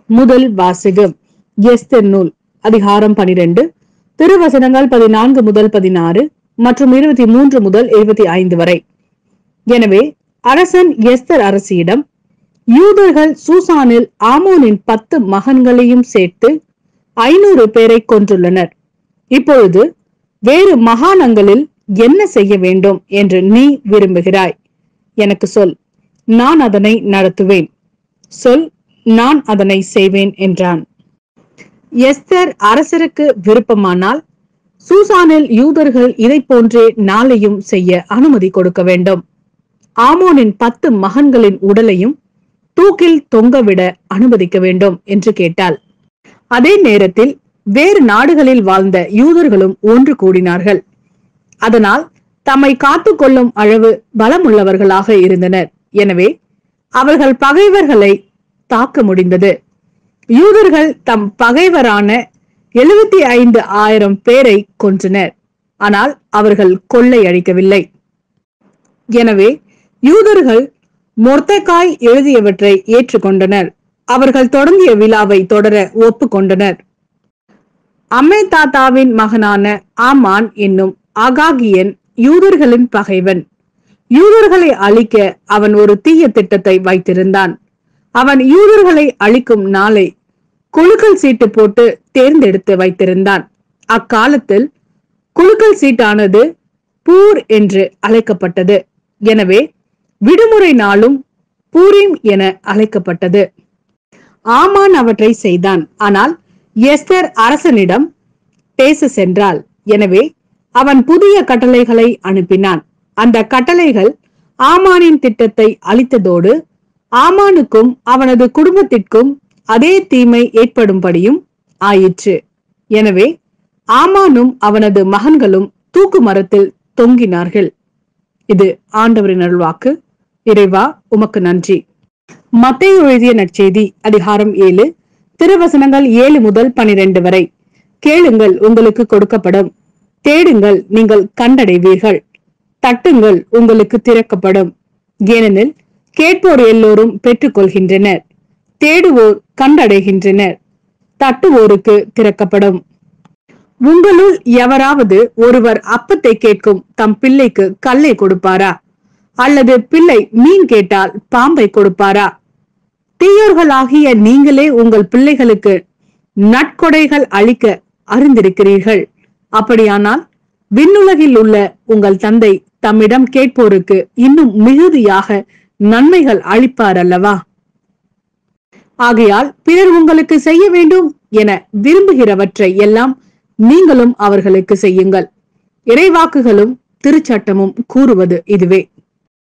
முதல் வாசகம். எஸ்தர் நூல் அதிகாரம் 12, திருவசனங்கள் 14 முதல் 16 மற்றும் 23 முதல் 25 வரை. எனவே அரசன் எஸ்தர் அரசியிடம், யூதர்கள் சூசானில் ஆமோனின் 10 மகன்களையும் சேர்த்து 500 பேரை கொன்றுள்ளனர். இப்பொழுது வேறு மாகாணங்களில் என்ன செய்ய வேண்டும் என்று நீ விரும்புகிறாய்? எனக்கு சொல், நான் அதனை நடத்துவேன். சொல், நான் அதனை செய்வேன் என்றான். எஸ்தர் அரசருக்கு விருப்பமானால் சூசானில் யூதர்கள் இதை போன்றே நாளையும் செய்ய அனுமதி கொடுக்க வேண்டும். ஆமோனின் 10 மகன்களின் உடலையும் தூக்கில் தொங்கவிட அனுமதிக்க வேண்டும் என்று கேட்டாள். அதே நேரத்தில் வேறு நாடுகளில் வாழ்ந்த யூதர்களும் ஒன்று கூடினார்கள். அதனால் தம்மை காத்து கொள்ளும் அளவு பலமுள்ளவர்களாக இருந்தனர். எனவே அவர்கள் பகைவர்களை தாக்க முடிந்தது. யூதர்கள் தம் பகைவரான 75,000 பேரை கொன்றனர். ஆனால் அவர்கள் கொள்ளையடிக்கவில்லை. எனவே யூதர்கள் மொர்தெகாய் எழுதியவற்றை ஏற்றுக்கொண்டனர். அவர்கள் தொடங்கிய விழாவை தொடர ஒப்புக்கொண்டனர். அம்மெதாத்தாவின் மகனான ஆமான் என்னும் ஆகாகியன் யூதர்களின் பகைவன். யூதர்களை அழிக்க அவன் ஒரு தீய திட்டத்தை வைத்திருந்தான். அவன் யூதர்களை அழிக்கும் நாளை குலுக்கல் சீட்டு போட்டு தேர்ந்தெடுத்து வைத்திருந்தான். அக்காலத்தில் குலுக்கல் சீட்டானது பூர் என்று அழைக்கப்பட்டது. எனவே விடுமுறை நாளும் பூரீம் என அழைக்கப்பட்டது. ஆமான் அவற்றை செய்தான். ஆனால் எஸ்தர் அரசனிடம் பேச சென்றாள். எனவே அவன் புதிய கட்டளைகளை அனுப்பினான். அந்த கட்டளைகள் ஆமானின் திட்டத்தை அழித்ததோடு ஆமானுக்கும் அவனது குடும்பத்திற்கும் அதே தீமை ஏற்படும்படியும் ஆயிற்று. எனவே ஆமானும் அவனது மகன்களும் தூக்கு மரத்தில் தொங்கினார்கள். இது ஆண்டவரின் அருள்வாக்கு. இறைவா, உமக்கு நன்றி. மத்தேயு எழுதிய நற்செய்தி அதிகாரம் 7, திருவசனங்கள் 7 முதல் 12 வரை. கேளுங்கள், உங்களுக்கு கொடுக்கப்படும். தேடுங்கள், நீங்கள் கண்டடைவீர்கள். தட்டுங்கள், உங்களுக்கு திறக்கப்படும். ஏனெனில் கேட்போர் எல்லோரும் பெற்றுக்கொள்கின்றனர். தேடுவோர் கண்டடைகின்றனர். தட்டுவோருக்கு திறக்கப்படும். உங்களுள் எவராவது ஒருவர் அப்பத்தை கேட்கும் தம் பிள்ளைக்கு கல்லை கொடுப்பாரா? அல்லது பிள்ளை மீன் கேட்டால் பாம்பை கொடுப்பாரா? தீயோர்களாகிய நீங்களே உங்கள் பிள்ளைகளுக்கு நற்கொடைகள் அளிக்க அறிந்திருக்கிறீர்கள். அப்படியானால் விண்ணுலகில் உள்ள உங்கள் தந்தை தம்மிடம் கேட்போருக்கு இன்னும் மிகுதியாக நன்மைகள் அளிப்பார் அல்லவா? ஆகையால் பிறர் உங்களுக்கு செய்ய வேண்டும் என விரும்புகிறவற்றை எல்லாம் நீங்களும் அவர்களுக்கு செய்யுங்கள். இறைவாக்குகளும் திருச்சட்டமும் கூறுவது இதுவே.